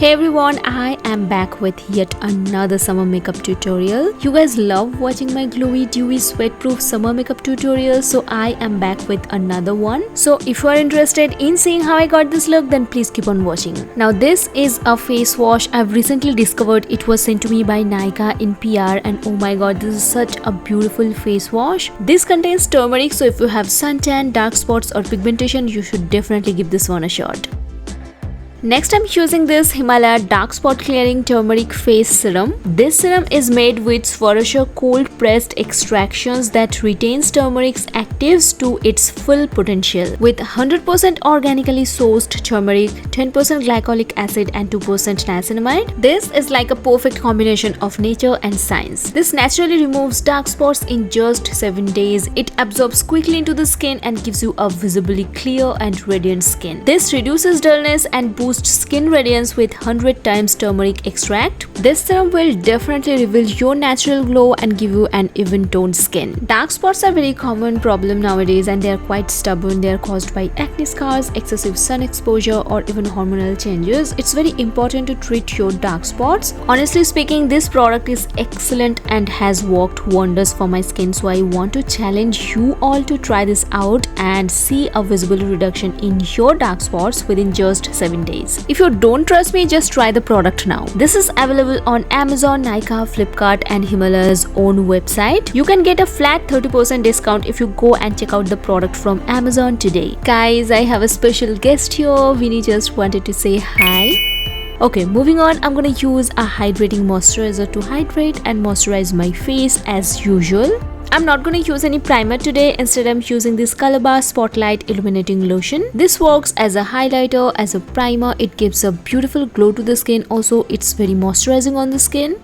Hey everyone, I am back with yet another summer makeup tutorial. You guys love watching my glowy, dewy, sweatproof summer makeup tutorials, so I am back with another one. So if you are interested in seeing how I got this look, then please keep on watching. Now this is a face wash I've recently discovered. It was sent to me by Nykaa in PR, and oh my god, this is such a beautiful face wash. This contains turmeric, so if you have suntan, dark spots or pigmentation, you should definitely give this one a shot. Next, I'm using this Himalaya Dark Spot Clearing Turmeric Face Serum. This serum is made with Swarovski cold pressed extractions that retains turmeric's actives to its full potential. With 100% organically sourced turmeric, 10% glycolic acid and 2% niacinamide, this is like a perfect combination of nature and science. This naturally removes dark spots in just 7 days. It absorbs quickly into the skin and gives you a visibly clear and radiant skin. This reduces dullness and boosts skin radiance with 100 times turmeric extract. This serum will definitely reveal your natural glow and give you an even toned skin. Dark spots are a very common problem nowadays and they are quite stubborn. They are caused by acne scars, excessive sun exposure or even hormonal changes. It's very important to treat your dark spots. Honestly speaking, this product is excellent and has worked wonders for my skin, so I want to challenge you all to try this out and see a visible reduction in your dark spots within just 7 days. If you don't trust me, just try the product now. This is available on Amazon, Nykaa, Flipkart and Himalaya's own website. You can get a flat 30% discount if you go and check out the product from Amazon today. Guys, I have a special guest here. Vinny just wanted to say hi. Okay, moving on, I'm gonna use a hydrating moisturizer to hydrate and moisturize my face as usual. I'm not going to use any primer today. Instead, I'm using this Colorbar Spotlight Illuminating Lotion. This works as a highlighter, as a primer. It gives a beautiful glow to the skin. Also, it's very moisturizing on the skin.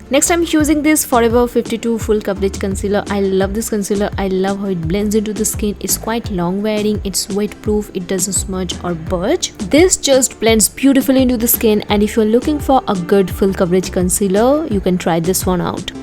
Next, I'm using this Forever 52 Full Coverage Concealer. I love this concealer. I love how it blends into the skin. It's quite long wearing. It's wet proof. It doesn't smudge or budge. This just blends beautifully into the skin. And if you're looking for a good full coverage concealer, you can try this one out.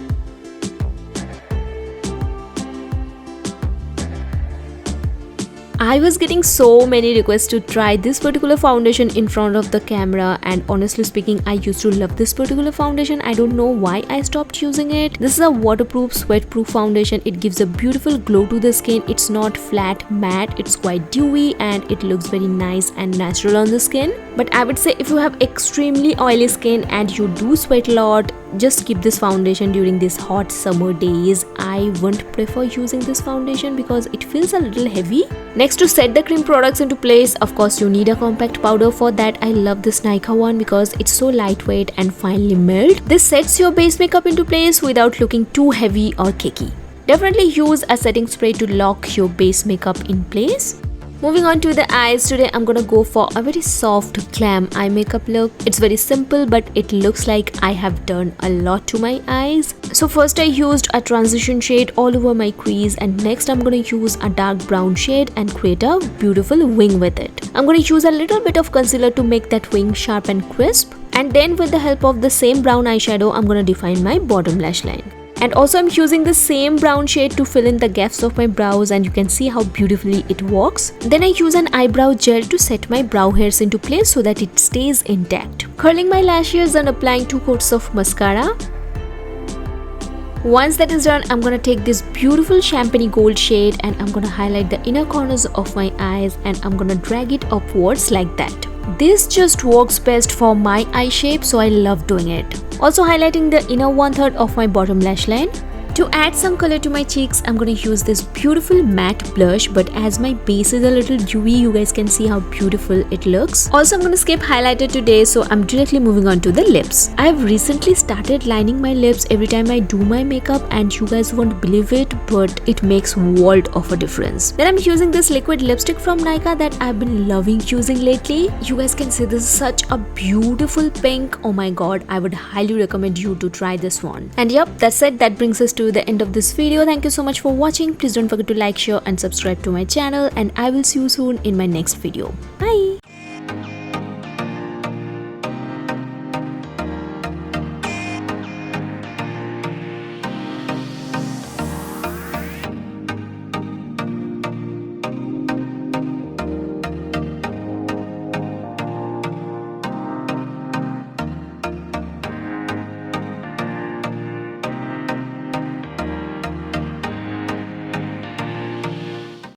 I was getting so many requests to try this particular foundation in front of the camera, and honestly speaking, I used to love this particular foundation. I don't know why I stopped using it. This is a waterproof, sweatproof foundation. It gives a beautiful glow to the skin. It's not flat matte, it's quite dewy and it looks very nice and natural on the skin. But I would say if you have extremely oily skin and you do sweat a lot, just keep this foundation during these hot summer days. I won't prefer using this foundation because it feels a little heavy. Next, to set the cream products into place, of course you need a compact powder. For that, I love this Nykaa one because it's so lightweight and finely milled. This sets your base makeup into place without looking too heavy or cakey. Definitely use a setting spray to lock your base makeup in place. Moving on to the eyes, today I'm gonna go for a very soft glam eye makeup look. It's very simple, but it looks like I have done a lot to my eyes. So first I used a transition shade all over my crease, and next I'm gonna use a dark brown shade and create a beautiful wing with it. I'm gonna use a little bit of concealer to make that wing sharp and crisp, and then with the help of the same brown eyeshadow, I'm gonna define my bottom lash line. And also I'm using the same brown shade to fill in the gaps of my brows, and you can see how beautifully it works. Then I use an eyebrow gel to set my brow hairs into place so that it stays intact. Curling my lashes and applying 2 coats of mascara. Once that is done, I'm gonna take this beautiful champagne gold shade and I'm gonna highlight the inner corners of my eyes, and I'm gonna drag it upwards like that. This just works best for my eye shape, so I love doing it. Also highlighting the inner 1/3 of my bottom lash line. To add some color to my cheeks, I'm going to use this beautiful matte blush, but as my base is a little dewy, you guys can see how beautiful it looks. Also, I'm going to skip highlighter today, so I'm directly moving on to the lips. I've recently started lining my lips every time I do my makeup, and you guys won't believe it, but it makes world of a difference. Then I'm using this liquid lipstick from Nykaa that I've been loving using lately. You guys can see this is such a beautiful pink. Oh my god, I would highly recommend you to try this one. And yep, that's it. That brings us to the end of this video. Thank you so much for watching. Please don't forget to like, share and subscribe to my channel, and I will see you soon in my next video. Bye.